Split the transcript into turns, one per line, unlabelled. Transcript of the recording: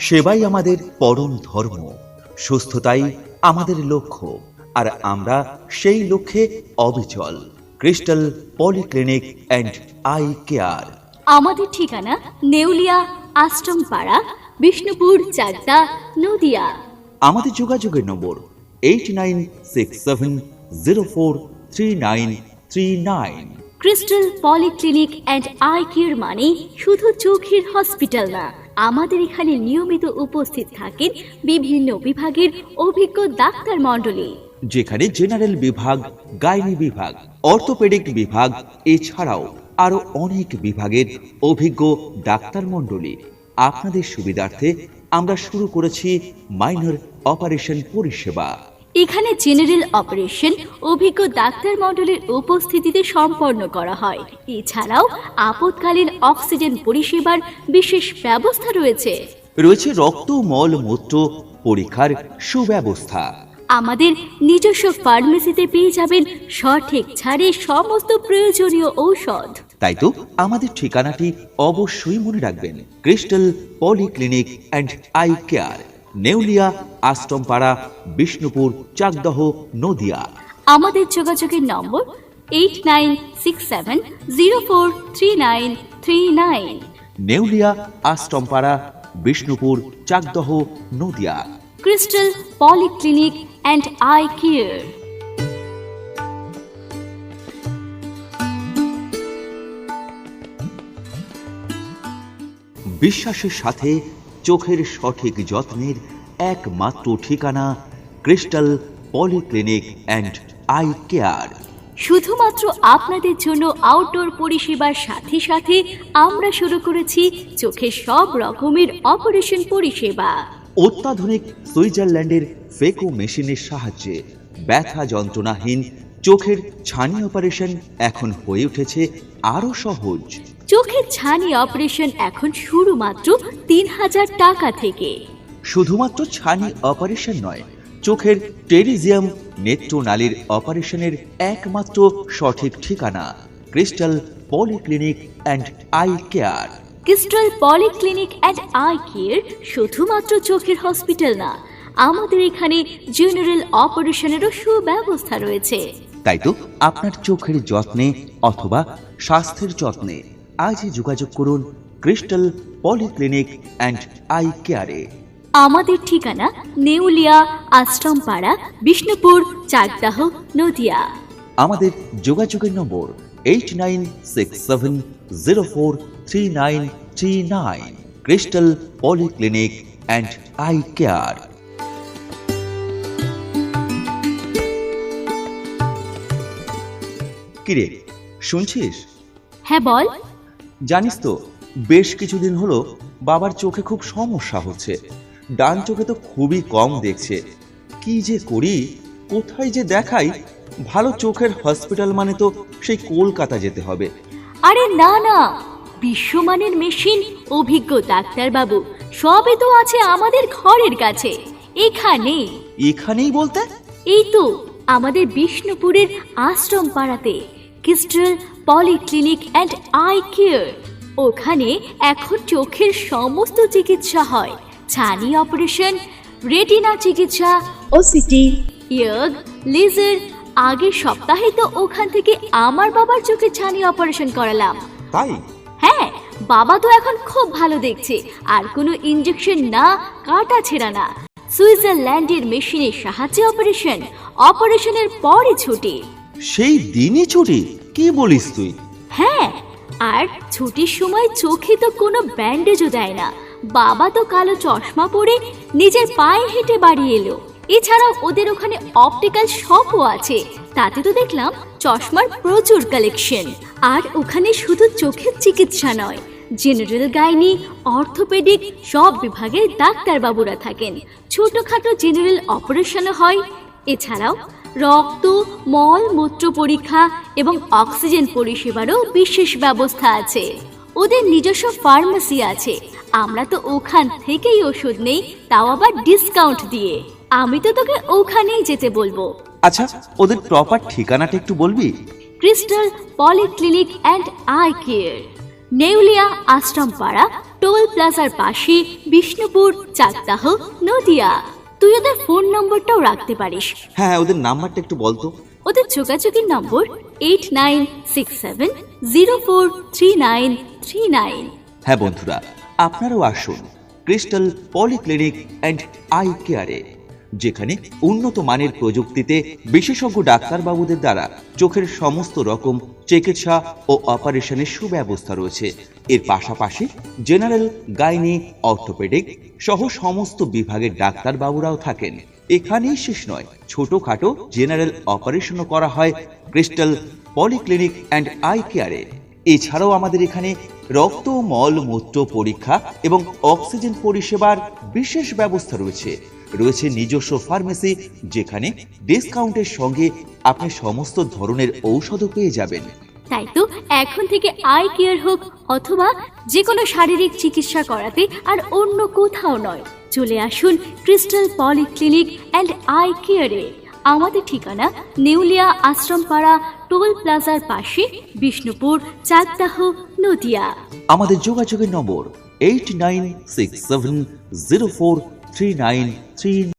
সেবাই আমাদের পরম ধর্ম, সুস্থতাই আমাদের লক্ষ্য, আর আমরা সেই লক্ষ্যে অবিচল। Crystal Polyclinic and Eye care.
আমাদের ঠিকানা নেউলিয়া আশ্রম পাড়া, বিষ্ণুপুর, চাকদা, নদিয়া।
আমাদের যোগাযোগের নম্বর 8967043939।
Crystal Polyclinic and Eye care মানে শুধু চোখের হসপিটাল না, আমাদের এখানে নিয়মিত উপস্থিত থাকেন বিভিন্ন বিভাগের অভিজ্ঞ ডাক্তার মণ্ডলী,
যেখানে জেনারেল বিভাগ, গাইনি বিভাগ, অর্থোপেডিক বিভাগ, এছাড়াও আরো অনেক বিভাগের অভিজ্ঞ ডাক্তার মণ্ডলী। আপনাদের সুবিধার্থে আমরা শুরু করেছি মাইনর অপারেশন পরিষেবা।
এখানে জেনারেল অপারেশন অভিজ্ঞ ডাক্তার মণ্ডলীর উপস্থিতিতে সম্পন্ন করা হয়। এছাড়াও আপৎকালীন অক্সিজেন পরিষেবার বিশেষ ব্যবস্থা রয়েছে।
রয়েছে রক্ত, মল, মূত্র পরীক্ষার সুব্যবস্থা।
আমাদের নিজস্ব ফার্মেসিতে পেয়ে যাবেন সঠিক ছাড়ে সমস্ত প্রয়োজনীয় ঔষধ।
তাই তো আমাদের ঠিকানাটি অবশ্যই মনে রাখবেন। Crystal Polyclinic and Eye Care, Neulia Ashrampara, Bishnupur, Chakdah, Nadia.
আমাদের যোগাযোগের নম্বর 8967043939।
Neulia Ashrampara, Bishnupur, Chakdah, Nadia.
Crystal Polyclinic and Eye Care.
বিশ্বাসের সাথে চোখের সঠিক যত্নের একমাত্র ঠিকানা Crystal Polyclinic and Eye Care.
শুধুমাত্র আপনাদের জন্য আউটডোর পরিষেবার সাথে সাথে আমরা শুরু করেছি চোখের সব রকমের অপারেশন পরিষেবা।
অত্যাধুনিক সুইজারল্যান্ডের ফেকো মেশিনের সাহায্যে ব্যথা যন্ত্রণাহীন চোখের ছানি অপারেশন এখন হয়ে উঠেছে আরো সহজ।
চোখের ছানি অপারেশন এখন শুরু মাত্র ৩,০০০ টাকা থেকে।
শুধুমাত্র ছানি অপারেশন নয়, চোখের টেরিজিয়াম নেত্রনালীর অপারেশনের একমাত্র সঠিক ঠিকানা Crystal Polyclinic and Eye care.
Crystal Polyclinic and Eye Care শুধুমাত্র চোখের হসপিটাল না, আমাদের এখানে জেনারেল অপারেশনেরও সুব্যবস্থা রয়েছে।
তাই তো আপনার চোখের যত্নে অথবা স্বাস্থ্যের যত্নে আজই যোগাযোগ করুন ক্রিস্টাল পলিক্লিনিক অ্যান্ড আই কেয়ারে।
আমাদের ঠিকানা নেউলিয়া আশ্রম পাড়া, বিষ্ণুপুর, চাকদাহ, নদিয়া।
আমাদের যোগাযোগের নম্বর 8967043939। Crystal Polyclinic and Eye care. কিরে, শুনছিস?
হ্যাঁ বল।
জানিস তো, বেশ কিছুদিন হলো বাবার চোখে খুব সমস্যা হচ্ছে। ডান চোখে তো খুবই কম দেখছে। কি যে করি, কোথায় যে দেখাই? ভালো চোখের হসপিটাল মানে তো সেই কলকাতা যেতে হবে।
আরে না না, বিশ্বমানের মেশিন, অভিজ্ঞ ডাক্তার বাবু সবই তো আছে আমাদের ঘরের কাছে।
এখানেই বলতে?
এই তো আমাদের বিষ্ণুপুরের আশ্রম পাড়াতে crystal Polyclinic and Eye care. ওখানে এখন চোখের সমস্ত চিকিৎসা হয়। ছানি অপারেশন, রেটিনা চিকিৎসা, ওসিটি, ইয়গ, লেজার। আগের সপ্তাহে তো ওখান থেকে আমার বাবার চোখে ছানি অপারেশন করালাম।
তাই?
হ্যাঁ, বাবা তো এখন খুব ভালো দেখছে, আর কোনো ইনজেকশন না, কাটা ছেঁড়া না। সুইজারল্যান্ডের মেশিনের সাহায্যে অপারেশনের পরে ছুটি।
সেই দিনই ছুটি? কি বলিস তুই?
হ্যাঁ, আর ছুটির সময় চোখে তো কোনো ব্যান্ডেজও দেয় না। বাবা তো কালো চশমা পরে নিজের পায়ে হেঁটে বাড়ি এলো। এছাড়াও ওদের ওখানে অপটিক্যাল শপও আছে, তাতে তো দেখলাম চশমার প্রচুর কালেকশন। আর ওখানে শুধু চোখের চিকিৎসা নয়, জেনারেল, গাইনি, অর্থোপেডিক সব বিভাগের ডাক্তার বাবুরা থাকেন। ছোটখাটো জেনারেল অপারেশনও হয়। এছাড়াও রক্ত, মল, মূত্র পরীক্ষা এবং অক্সিজেন পরিষেবারও বিশেষ ব্যবস্থা আছে। ওদের নিজস্ব ফার্মেসি আছে, আমরা তো ওখান থেকেই ওষুধ নেই, তাও আবার ডিসকাউন্ট দিয়ে। আমি তো তোকে ওখানেই যেতে বলবো।
আচ্ছা, ওদের প্রপার ঠিকানাটা একটু বলবি?
Crystal Polyclinic and Eye Care, Neulia Ashram Para, toll প্লাজার পাশে, বিষ্ণুপুর, চাকদাহ, নদিয়া। তুই ওদের ফোন নম্বরটাও রাখতে পারিস।
হ্যাঁ, ওদের নাম্বারটা একটু বলতো।
ওদের যোগাযোগের নম্বর 8967043939।
হ্যাঁ বন্ধুরা, আপনারাও আসুন ক্রিস্টাল পলিক্লিনিক অ্যান্ড আই কেয়ারে, যেখানে উন্নত মানের প্রযুক্তিতে বিশেষজ্ঞ ডাক্তারবাবুদের দ্বারা চোখের সমস্ত রকম চিকিৎসা ও অপারেশনের সুব্যবস্থা রয়েছে। এর পাশাপাশি জেনারেল, গাইনি, অর্থোপেডিক সহ সমস্ত বিভাগের ডাক্তারবাবুরাও থাকেন। এখানেই শেষ নয়, ছোটখাটো জেনারেল অপারেশনও করা হয় ক্রিস্টাল পলিক্লিনিক অ্যান্ড আই কেয়ারে। এছাড়াও আমাদের এখানে রক্ত, মল, মূত্র পরীক্ষা এবং অক্সিজেন পরিষেবার বিশেষ ব্যবস্থা রয়েছে। রয়েছে নিজস্ব ফার্মেসি, যেখানে ডিসকাউন্টের সঙ্গে আপনি সমস্ত ধরনের ঔষধও পেয়ে যাবেন।
তাই তো এখন থেকে আই কেয়ার হোক অথবা যে কোনো শারীরিক চিকিৎসা করাতে আর অন্য কোথাও নয়, চলে আসুন ক্রিস্টাল পলিক্লিনিক অ্যান্ড আই কেয়ারে। আমাদের ঠিকানা নেউলিয়া আশ্রমপাড়া, টোল প্লাজার পাশে, বিষ্ণুপুর, চাকদাহ, নদিয়া।
আমাদের যোগাযোগের নম্বর 8967043939।